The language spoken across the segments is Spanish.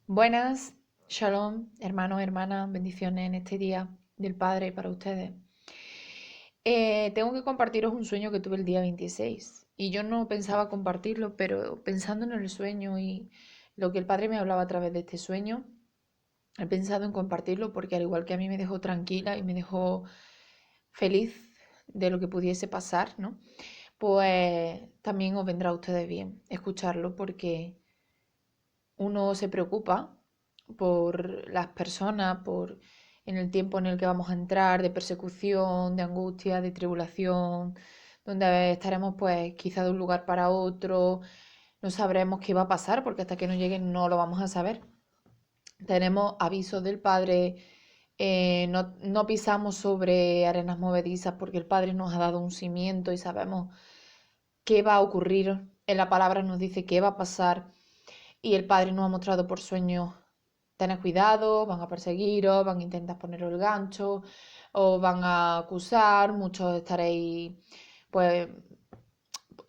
Buenas, shalom, hermanos, hermanas, bendiciones en este día del Padre para ustedes. Tengo que compartiros un sueño que tuve el día 26 y yo no pensaba compartirlo, pero pensando en el sueño y lo que el Padre me hablaba a través de este sueño, he pensado en compartirlo porque al igual que a mí me dejó tranquila y me dejó feliz de lo que pudiese pasar, ¿no? Pues también os vendrá a ustedes bien escucharlo porque uno se preocupa por las personas, por en el tiempo en el que vamos a entrar, de persecución, de angustia, de tribulación, donde estaremos pues quizá de un lugar para otro, no sabremos qué va a pasar porque hasta que no llegue no lo vamos a saber. Tenemos avisos del Padre, no pisamos sobre arenas movedizas porque el Padre nos ha dado un cimiento y sabemos qué va a ocurrir. En la palabra nos dice qué va a pasar y el Padre nos ha mostrado por sueños: tened cuidado, van a perseguiros, van a intentar poneros el gancho, os van a acusar, muchos estaréis, pues,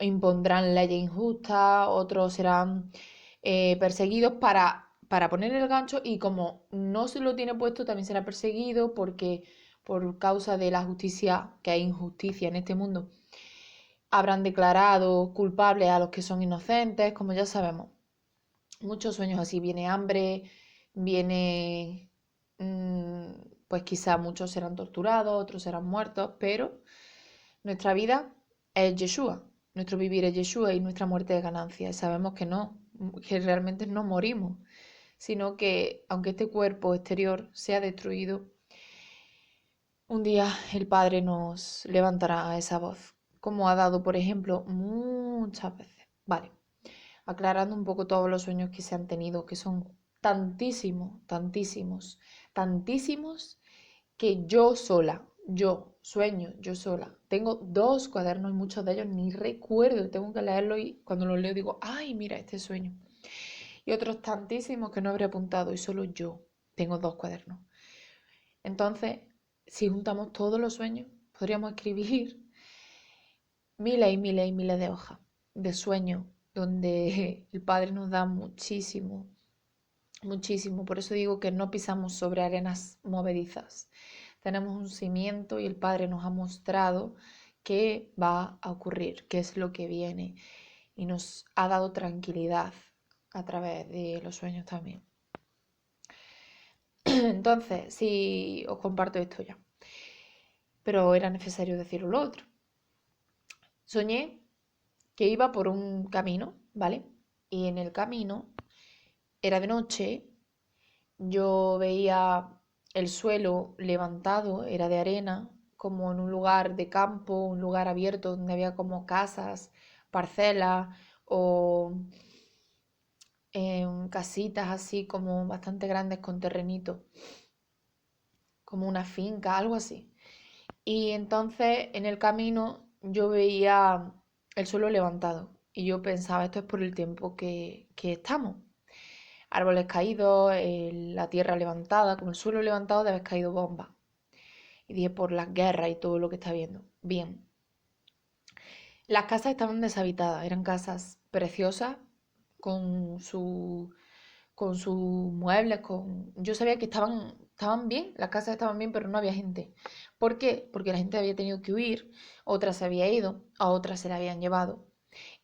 impondrán leyes injustas, otros serán perseguidos para poner el gancho y como no se lo tiene puesto también será perseguido porque por causa de la justicia, que hay injusticia en este mundo, habrán declarado culpables a los que son inocentes, como ya sabemos. Muchos sueños así, viene hambre, viene, mm, pues quizá muchos serán torturados, otros serán muertos, pero nuestra vida es Yeshua, nuestro vivir es Yeshua y nuestra muerte es ganancia. Y sabemos que no, que realmente no morimos, sino que aunque este cuerpo exterior sea destruido, un día el Padre nos levantará a esa voz, como ha dado, por ejemplo, muchas veces. Vale, aclarando un poco todos los sueños que se han tenido, que son tantísimos, tantísimos, tantísimos, que yo sola, yo sueño, yo sola. Tengo dos cuadernos y muchos de ellos ni recuerdo, tengo que leerlo y cuando lo leo digo, ay, mira este sueño. Y otros tantísimos que no habré apuntado y solo yo tengo dos cuadernos. Entonces, si juntamos todos los sueños, podríamos escribir miles y miles y miles de hojas de sueños donde el Padre nos da muchísimo, muchísimo. Por eso digo que no pisamos sobre arenas movedizas. Tenemos un cimiento y el Padre nos ha mostrado qué va a ocurrir, qué es lo que viene y nos ha dado tranquilidad a través de los sueños también. Entonces, sí, os comparto esto ya, pero era necesario decirlo lo otro. Soñé que iba por un camino, ¿vale? Y en el camino era de noche, yo veía el suelo levantado, era de arena, como en un lugar de campo, un lugar abierto donde había como casas, parcelas o casitas así como bastante grandes con terrenito, como una finca, algo así. Y entonces en el camino yo veía el suelo levantado y yo pensaba, esto es por el tiempo que estamos. Árboles caídos, la tierra levantada, como el suelo levantado, debe haber caído bombas. Y dije, por las guerras y todo lo que está viendo. Bien. Las casas estaban deshabitadas, eran casas preciosas, con su, con sus muebles, con... Yo sabía que estaban bien, las casas estaban bien, pero no había gente. ¿Por qué? Porque la gente había tenido que huir, otra se había ido, a otras se la habían llevado.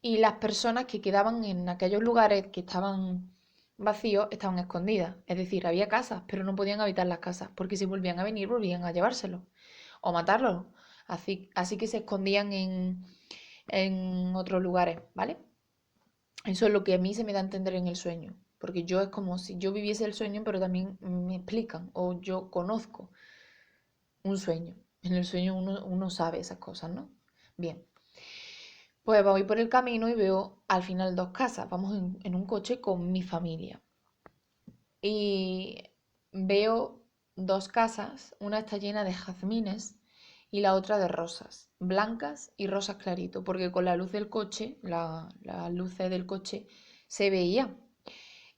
Y las personas que quedaban en aquellos lugares que estaban vacíos estaban escondidas. Es decir, había casas, pero no podían habitar las casas, porque si volvían a venir, volvían a llevárselos o matarlos. Así que se escondían en otros lugares, ¿vale? Eso es lo que a mí se me da a entender en el sueño, porque yo es como si yo viviese el sueño, pero también me explican o yo conozco un sueño. En el sueño uno sabe esas cosas, ¿no? Bien, pues voy por el camino y veo al final dos casas. Vamos en un coche con mi familia. Y veo dos casas, una está llena de jazmines y la otra de rosas, blancas y rosas clarito, porque con la luz del coche, las luces del coche, se veía.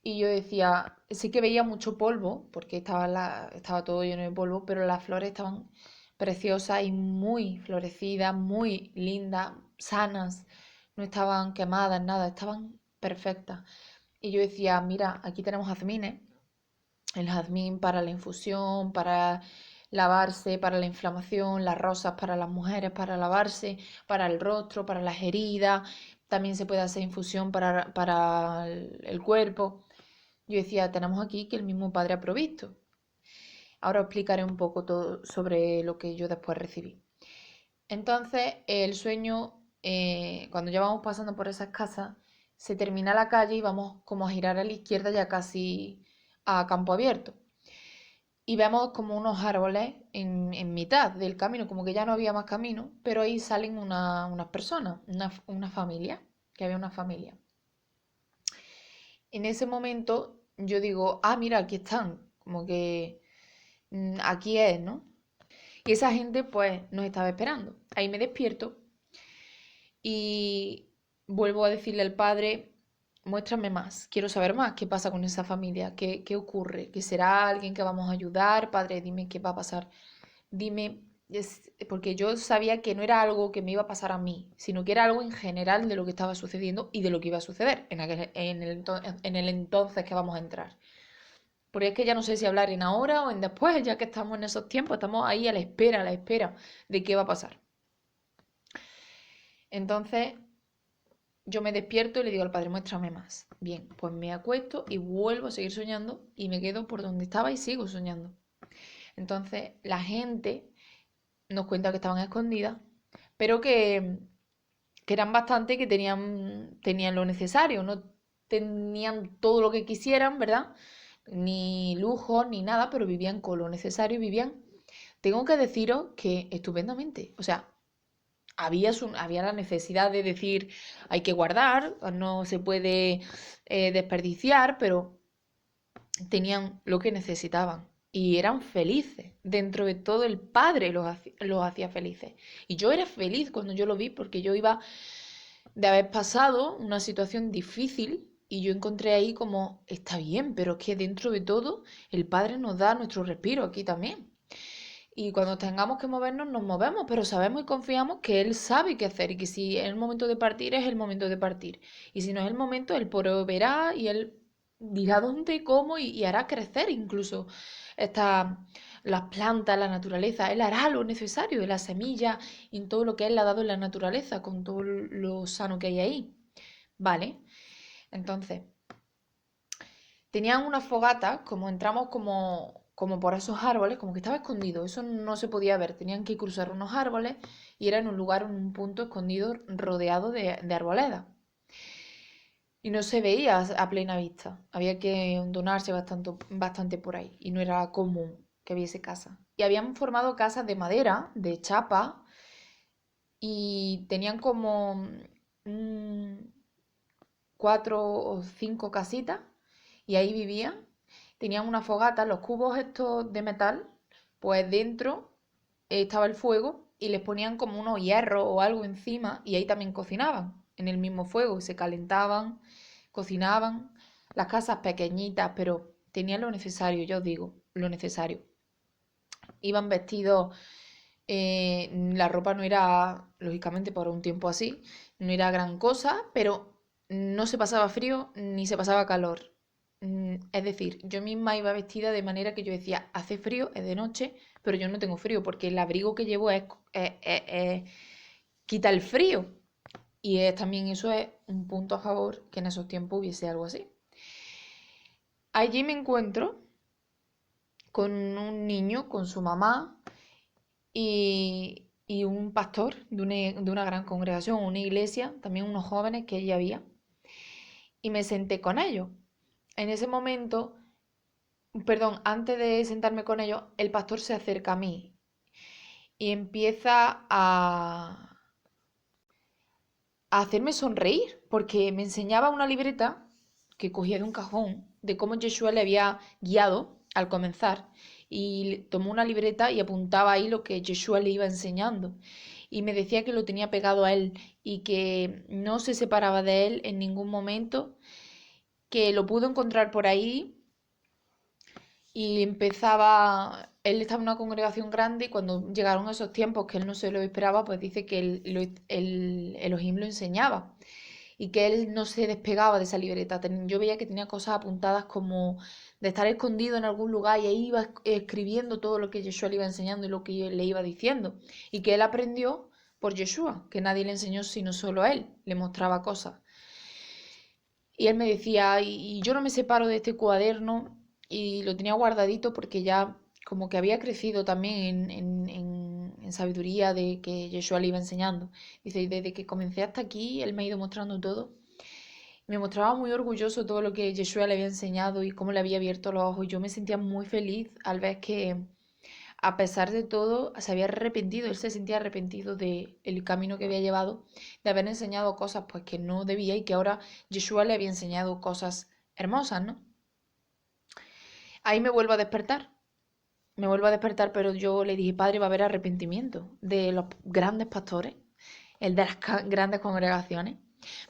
Y yo decía, sí que veía mucho polvo, porque estaba todo lleno de polvo, pero las flores estaban preciosas y muy florecidas, muy lindas, sanas, no estaban quemadas, nada, estaban perfectas. Y yo decía, mira, aquí tenemos jazmines, el jazmín para la infusión, para lavarse, para la inflamación, las rosas para las mujeres, para lavarse, para el rostro, para las heridas, también se puede hacer infusión para el cuerpo. Yo decía, tenemos aquí que el mismo Padre ha provisto. Ahora os explicaré un poco todo sobre lo que yo después recibí. Entonces, el sueño, cuando ya vamos pasando por esas casas, se termina la calle y vamos como a girar a la izquierda ya casi a campo abierto. Y vemos como unos árboles en mitad del camino, como que ya no había más camino, pero ahí salen unas personas, una familia, que había una familia. En ese momento yo digo, ah, mira, aquí están, como que aquí es, ¿no? Y esa gente pues nos estaba esperando. Ahí me despierto y vuelvo a decirle al padre, muéstrame más, quiero saber más, qué pasa con esa familia, qué ocurre, que será alguien que vamos a ayudar, padre, dime qué va a pasar, dime, porque yo sabía que no era algo que me iba a pasar a mí, sino que era algo en general de lo que estaba sucediendo y de lo que iba a suceder en el entonces que vamos a entrar. Porque es que ya no sé si hablar en ahora o en después, ya que estamos en esos tiempos, estamos ahí a la espera de qué va a pasar. Entonces, yo me despierto y le digo al padre, muéstrame más. Bien, pues me acuesto y vuelvo a seguir soñando y me quedo por donde estaba y sigo soñando. Entonces, la gente nos cuenta que estaban escondidas, pero que eran bastante, que tenían lo necesario, no tenían todo lo que quisieran, ¿verdad? Ni lujo, ni nada, pero vivían con lo necesario y vivían, tengo que deciros que estupendamente. O sea, había la necesidad de decir hay que guardar, no se puede desperdiciar, pero tenían lo que necesitaban y eran felices. Dentro de todo el padre los hacía felices. Y yo era feliz cuando yo lo vi porque yo iba de haber pasado una situación difícil y yo encontré ahí como, está bien, pero es que dentro de todo el padre nos da nuestro respiro aquí también. Y cuando tengamos que movernos, nos movemos, pero sabemos y confiamos que Él sabe qué hacer y que si es el momento de partir, es el momento de partir. Y si no es el momento, Él proveerá y Él dirá dónde, cómo y hará crecer incluso las plantas, la naturaleza. Él hará lo necesario de la semilla y en todo lo que Él le ha dado en la naturaleza, con todo lo sano que hay ahí. ¿Vale? Entonces, tenían una fogata, como entramos como por esos árboles, como que estaba escondido, eso no se podía ver, tenían que cruzar unos árboles y era en un lugar, en un punto escondido, rodeado de arboledas. Y no se veía a plena vista, había que donarse bastante por ahí y no era común que hubiese casa. Y habían formado casas de madera, de chapa, y tenían como mm, 4 o 5 casitas y ahí vivían. Tenían una fogata, los cubos estos de metal, pues dentro estaba el fuego y les ponían como unos hierros o algo encima y ahí también cocinaban en el mismo fuego, se calentaban, cocinaban. Las casas pequeñitas, pero tenían lo necesario, yo os digo, lo necesario. Iban vestidos, la ropa no era, lógicamente, por un tiempo así, no era gran cosa, pero no se pasaba frío ni se pasaba calor. Es decir, yo misma iba vestida de manera que yo decía, hace frío, es de noche, pero yo no tengo frío porque el abrigo que llevo quita el frío. También eso es un punto a favor que en esos tiempos hubiese algo así. Allí me encuentro con un niño, con su mamá y un pastor de una gran congregación, una iglesia, también unos jóvenes que allí había. Y me senté con ellos. En ese momento, perdón, antes de sentarme con ellos, el pastor se acerca a mí y empieza a hacerme sonreír, porque me enseñaba una libreta que cogía de un cajón de cómo Yeshua le había guiado al comenzar. Y tomó una libreta y apuntaba ahí lo que Yeshua le iba enseñando. Y me decía que lo tenía pegado a él y que no se separaba de él en ningún momento, que lo pudo encontrar por ahí y él estaba en una congregación grande y cuando llegaron esos tiempos que él no se lo esperaba, pues dice que el Elohim lo enseñaba y que él no se despegaba de esa libreta. Yo veía que tenía cosas apuntadas como de estar escondido en algún lugar y ahí iba escribiendo todo lo que Yeshua le iba enseñando y lo que yo le iba diciendo. Y que él aprendió por Yeshua, que nadie le enseñó sino solo a él, le mostraba cosas. Y él me decía, y yo no me separo de este cuaderno y lo tenía guardadito porque ya como que había crecido también en sabiduría de que Yeshua le iba enseñando. Dice, y desde que comencé hasta aquí, él me ha ido mostrando todo. Me mostraba muy orgulloso todo lo que Yeshua le había enseñado y cómo le había abierto los ojos. Yo me sentía muy feliz al ver que, a pesar de todo, se había arrepentido, él se sentía arrepentido del camino que había llevado, de haber enseñado cosas pues que no debía y que ahora Yeshua le había enseñado cosas hermosas, ¿no? Ahí me vuelvo a despertar, pero yo le dije, padre, va a haber arrepentimiento de los grandes pastores, el de las grandes congregaciones.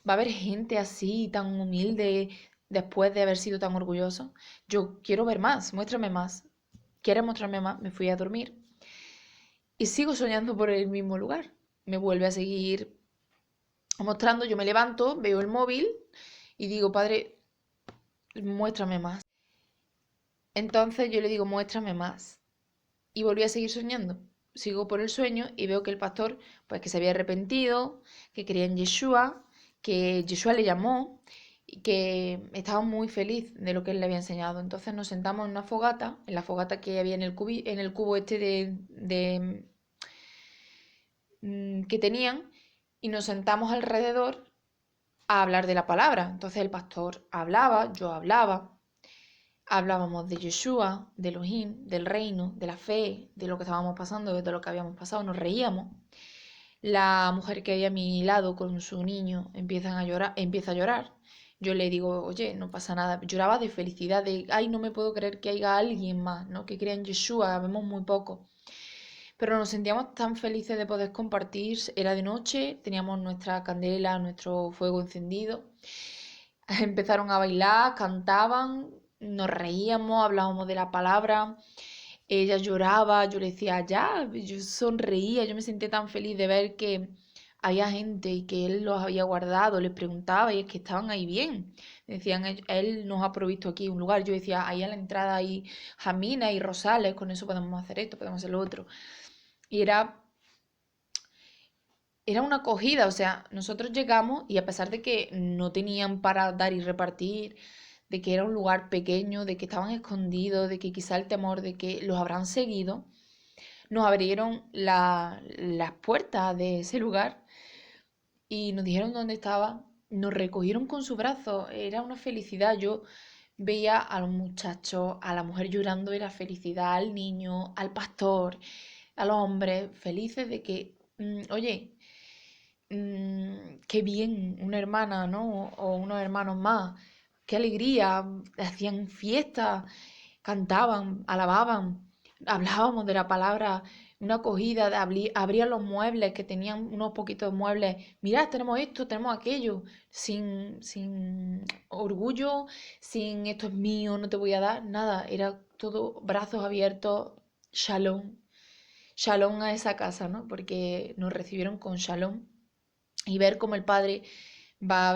Va a haber gente así, tan humilde, después de haber sido tan orgulloso. Yo quiero ver más, muéstrame más. ¿Quieres mostrarme más? Me fui a dormir y sigo soñando por el mismo lugar. Me vuelve a seguir mostrando, yo me levanto, veo el móvil y digo, padre, muéstrame más. Entonces yo le digo, muéstrame más. Y volví a seguir soñando. Sigo por el sueño y veo que el pastor, pues que se había arrepentido, que creía en Yeshua, que Yeshua le llamó y que estaba muy feliz de lo que él le había enseñado. Entonces nos sentamos en una fogata, en la fogata que había en el cubo este que tenían, y nos sentamos alrededor a hablar de la palabra. Entonces el pastor hablaba, yo hablaba, hablábamos de Yeshua, de Elohim, del reino, de la fe, de lo que estábamos pasando, de lo que habíamos pasado, nos reíamos. La mujer que había a mi lado con su niño empieza a llorar. Yo le digo, oye, no pasa nada. Lloraba de felicidad, de, ay, no me puedo creer que haya alguien más, ¿no? Que crea en Yeshua, vemos muy poco. Pero nos sentíamos tan felices de poder compartir. Era de noche, teníamos nuestra candela, nuestro fuego encendido. Empezaron a bailar, cantaban, nos reíamos, hablábamos de la palabra. Ella lloraba, yo le decía, ya, yo sonreía, yo me sentía tan feliz de ver que había gente y que él los había guardado, les preguntaba y es que estaban ahí bien. Decían, él nos ha provisto aquí un lugar. Yo decía, ahí a la entrada hay Jamina y Rosales, con eso podemos hacer esto, podemos hacer lo otro. Y era una acogida, o sea, nosotros llegamos y a pesar de que no tenían para dar y repartir, de que era un lugar pequeño, de que estaban escondidos, de que quizá el temor de que los habrán seguido, nos abrieron las puertas de ese lugar y nos dijeron dónde estaba, nos recogieron con su brazo, era una felicidad. Yo veía a los muchachos, a la mujer llorando de la felicidad, al niño, al pastor, a los hombres felices de que, oye, qué bien, una hermana, ¿no? O unos hermanos más, qué alegría, hacían fiestas, cantaban, alababan, hablábamos de la palabra, una acogida, abrían los muebles, que tenían unos poquitos muebles, mirad, tenemos esto, tenemos aquello, sin orgullo, sin esto es mío, no te voy a dar, nada, era todo brazos abiertos, shalom, shalom a esa casa, ¿no? Porque nos recibieron con shalom y ver cómo el Padre va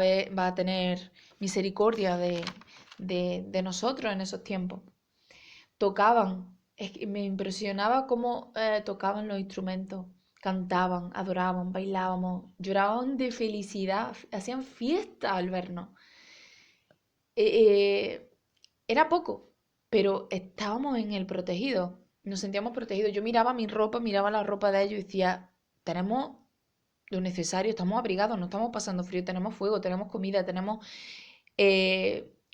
a tener misericordia de nosotros en esos tiempos. Tocaban, es que me impresionaba cómo tocaban los instrumentos, cantaban, adoraban, bailábamos, lloraban de felicidad, hacían fiesta al vernos. Eh, Era poco, pero estábamos en el protegido, nos sentíamos protegidos. Yo miraba mi ropa, miraba la ropa de ellos y decía, tenemos lo necesario, estamos abrigados, no estamos pasando frío, tenemos fuego, tenemos comida, tenemos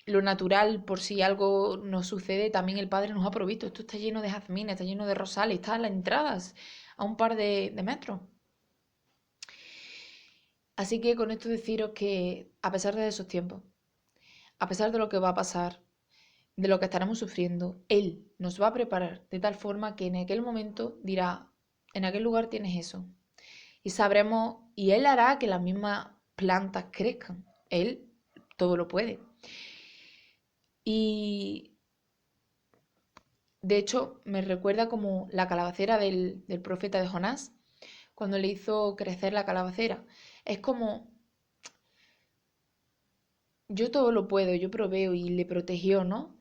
lo natural por si algo nos sucede, también el Padre nos ha provisto. Esto está lleno de jazmines, está lleno de rosales, está a las entradas, a un par de metros. Así que con esto deciros que a pesar de esos tiempos, a pesar de lo que va a pasar, de lo que estaremos sufriendo, Él nos va a preparar de tal forma que en aquel momento dirá, en aquel lugar tienes eso, y sabremos, y Él hará que las mismas plantas crezcan. Él todo lo puede. Y de hecho me recuerda como la calabacera del profeta de Jonás, cuando le hizo crecer la calabacera. Es como yo todo lo puedo, yo proveo y le protegió, ¿no?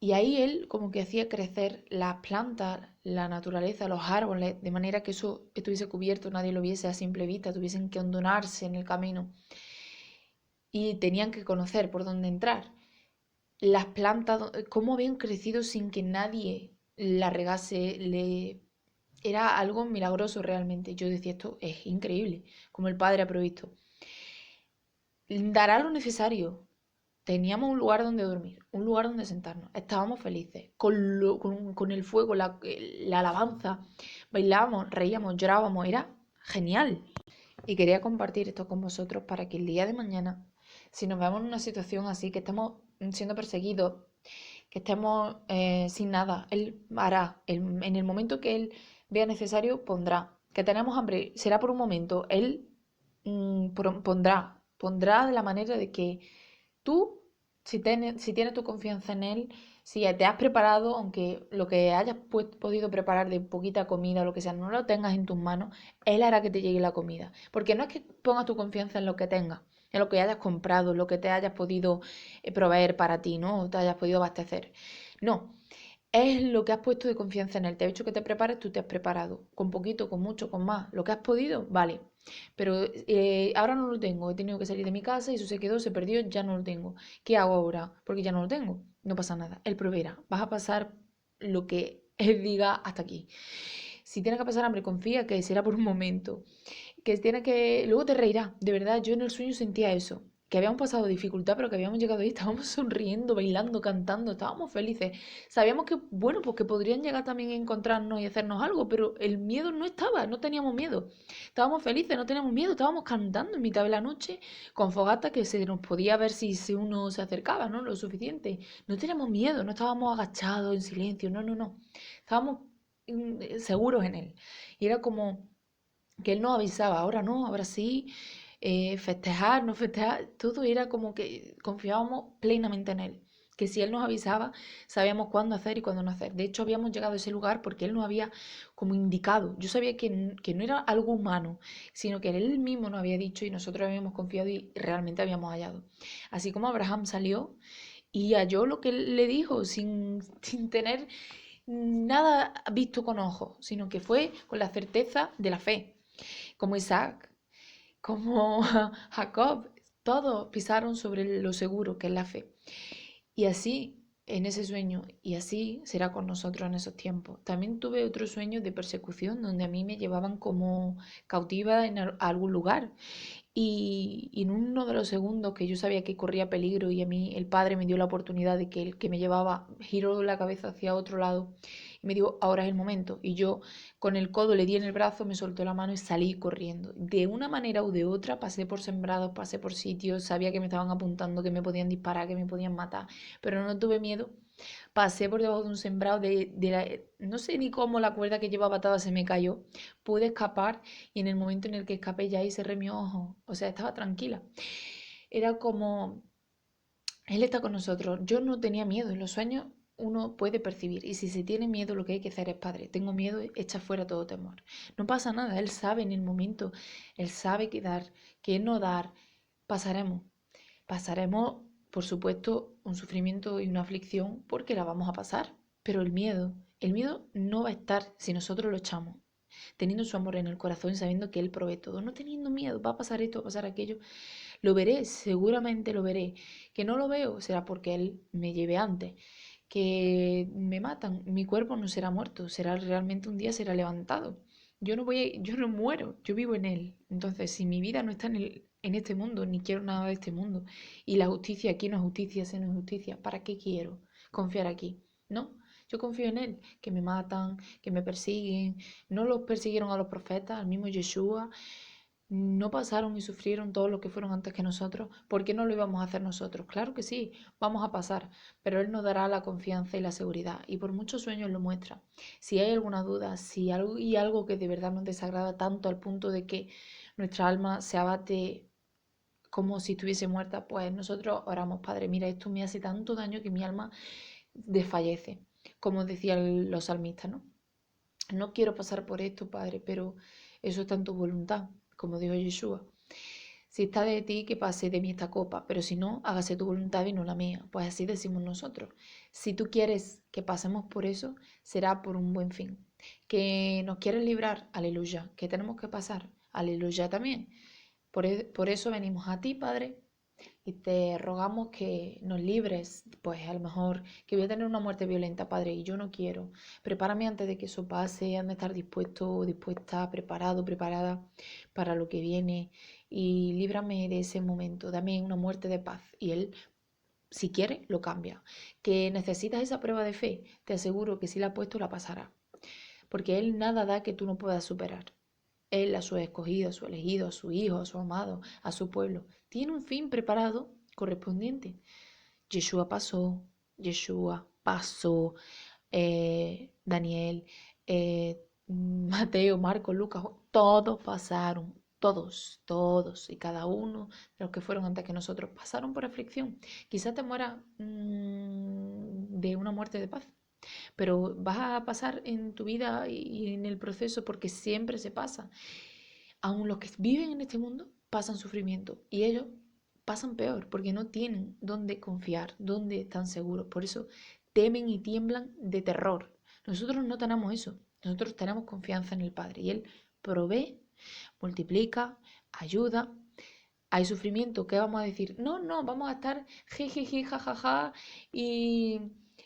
Y ahí él como que hacía crecer las plantas, la naturaleza, los árboles, de manera que eso estuviese cubierto, nadie lo viese a simple vista, tuviesen que hondonarse en el camino y tenían que conocer por dónde entrar. Las plantas, cómo habían crecido sin que nadie la regase, era algo milagroso realmente. Yo decía, esto es increíble, como el Padre ha provisto. Dará lo necesario. Teníamos un lugar donde dormir, un lugar donde sentarnos. Estábamos felices, con el fuego, la alabanza. Bailábamos, reíamos, llorábamos. Era genial. Y quería compartir esto con vosotros para que el día de mañana, si nos vemos en una situación así, que estamos siendo perseguidos, que estemos sin nada, Él hará. En el momento que Él vea necesario, pondrá. Que tenemos hambre, será por un momento. Él pondrá de la manera de que tú, si tienes tu confianza en Él, si te has preparado, aunque lo que hayas podido preparar de poquita comida o lo que sea, no lo tengas en tus manos, Él hará que te llegue la comida. Porque no es que pongas tu confianza en lo que tengas, en lo que hayas comprado, en lo que te hayas podido proveer para ti, ¿no? O te hayas podido abastecer. No, es lo que has puesto de confianza en Él. Te ha dicho que te prepares, tú te has preparado. Con poquito, con mucho, con más. Lo que has podido, vale. Pero ahora no lo tengo. He tenido que salir de mi casa y eso se quedó, se perdió, ya no lo tengo. ¿Qué hago ahora? Porque ya no lo tengo. No pasa nada. Él proveerá. Vas a pasar lo que Él diga hasta aquí. Si tienes que pasar hambre, confía que será por un momento. Que tiene que. Luego te reirás. De verdad, yo en el sueño sentía eso. Que habíamos pasado dificultad, pero que habíamos llegado ahí, estábamos sonriendo, bailando, cantando, estábamos felices. Sabíamos que, bueno, pues que podrían llegar también a encontrarnos y hacernos algo, pero el miedo no estaba, no teníamos miedo. Estábamos felices, no teníamos miedo, estábamos cantando en mitad de la noche con fogata que se nos podía ver si uno se acercaba, ¿no? Lo suficiente. No teníamos miedo, no estábamos agachados en silencio, no, no, no. Estábamos seguros en él. Y era como que él nos avisaba, ahora no, ahora sí, festejar, no festejar, todo era como que confiábamos plenamente en él. Que si él nos avisaba, sabíamos cuándo hacer y cuándo no hacer. De hecho, habíamos llegado a ese lugar porque él nos había como indicado. Yo sabía que no era algo humano, sino que él mismo nos había dicho y nosotros habíamos confiado y realmente habíamos hallado. Así como Abraham salió y halló lo que él le dijo sin tener nada visto con ojos, sino que fue con la certeza de la fe, como Isaac, como Jacob, todos pisaron sobre lo seguro que es la fe. Y así, en ese sueño, y así será con nosotros en esos tiempos. También tuve otro sueño de persecución, donde a mí me llevaban como cautiva en algún lugar. Y en uno de los segundos que yo sabía que corría peligro y a mí el padre me dio la oportunidad de que el que me llevaba giró la cabeza hacia otro lado y me dijo, ahora es el momento. Y yo con el codo le di en el brazo, me soltó la mano y salí corriendo. De una manera u de otra pasé por sembrados, pasé por sitios, sabía que me estaban apuntando, que me podían disparar, que me podían matar, pero no tuve miedo. Pasé por debajo de un sembrado no sé ni cómo la cuerda que llevaba atada se me cayó. Pude escapar y en el momento en el que escapé ya ahí cerré mi ojo. O sea, estaba tranquila. Era como, Él está con nosotros. Yo no tenía miedo. En los sueños uno puede percibir. Y si se tiene miedo, lo que hay que hacer es, Padre, tengo miedo, echa fuera todo temor. No pasa nada. Él sabe en el momento. Él sabe qué dar, qué no dar. Pasaremos. Pasaremos, por supuesto, un sufrimiento y una aflicción porque la vamos a pasar. Pero el miedo no va a estar si nosotros lo echamos. Teniendo su amor en el corazón, sabiendo que Él provee todo, no teniendo miedo, va a pasar esto, va a pasar aquello, lo veré, seguramente lo veré. Que no lo veo será porque Él me lleve antes. Que me matan, mi cuerpo no será muerto, será realmente un día será levantado. Yo no muero, yo vivo en Él. Entonces, si mi vida no está en este mundo, ni quiero nada de este mundo, y la justicia aquí no es justicia, sino es justicia, ¿para qué quiero confiar aquí? ¿No? Yo confío en Él, que me matan, que me persiguen. No los persiguieron a los profetas, al mismo Yeshua, no pasaron y sufrieron todo lo que fueron antes que nosotros. ¿Por qué no lo íbamos a hacer nosotros? Claro que sí, vamos a pasar, pero Él nos dará la confianza y la seguridad, y por muchos sueños lo muestra. Si hay alguna duda, si algo que de verdad nos desagrada tanto al punto de que nuestra alma se abate como si estuviese muerta, pues nosotros oramos, Padre, mira, esto me hace tanto daño que mi alma desfallece, como decían los salmistas, ¿no? No quiero pasar por esto, Padre, pero eso está en tu voluntad, como dijo Yeshua. Si está de ti, que pase de mí esta copa, pero si no, hágase tu voluntad y no la mía. Pues así decimos nosotros. Si tú quieres que pasemos por eso, será por un buen fin. Que nos quieres librar, aleluya. Que tenemos que pasar, aleluya también. Por eso venimos a ti, Padre, y te rogamos que nos libres, pues a lo mejor que voy a tener una muerte violenta, Padre, y yo no quiero. Prepárame antes de que eso pase, han de estar dispuesto, dispuesta, preparado, preparada para lo que viene y líbrame de ese momento, dame una muerte de paz. Y Él, si quiere, lo cambia. Que necesitas esa prueba de fe, te aseguro que si la ha puesto, la pasará. Porque Él nada da que tú no puedas superar. Él a su escogido, a su elegido, a su hijo, a su amado, a su pueblo. Tiene un fin preparado correspondiente. Yeshua pasó, Yeshua pasó, Daniel, Mateo, Marcos, Lucas, todos pasaron, todos y cada uno de los que fueron antes que nosotros pasaron por aflicción. Quizás te mueras de una muerte de paz, pero vas a pasar en tu vida y en el proceso porque siempre se pasa. Aún los que viven en este mundo pasan sufrimiento y ellos pasan peor porque no tienen dónde confiar, dónde están seguros. Por eso temen y tiemblan de terror. Nosotros no tenemos eso. Nosotros tenemos confianza en el Padre y Él provee, multiplica, ayuda. Hay sufrimiento, ¿qué vamos a decir? No, no, vamos a estar jijiji, jajaja y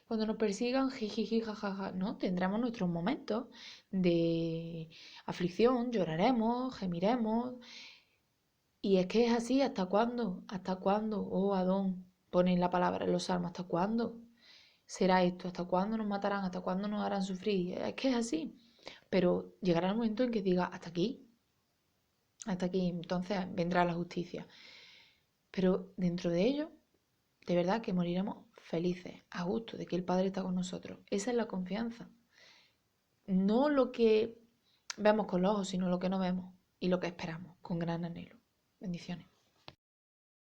cuando nos persigan, jijiji, jajaja. No, tendremos nuestros momentos de aflicción, lloraremos, gemiremos. Y es que es así, ¿hasta cuándo? ¿Hasta cuándo? Oh, Adón, ponen la palabra en los salmos, ¿hasta cuándo será esto? ¿Hasta cuándo nos matarán? ¿Hasta cuándo nos harán sufrir? Es que es así. Pero llegará el momento en que diga, hasta aquí, entonces vendrá la justicia. Pero dentro de ello, de verdad que moriremos felices, a gusto, de que el Padre está con nosotros. Esa es la confianza. No lo que vemos con los ojos, sino lo que no vemos y lo que esperamos con gran anhelo. Bendiciones.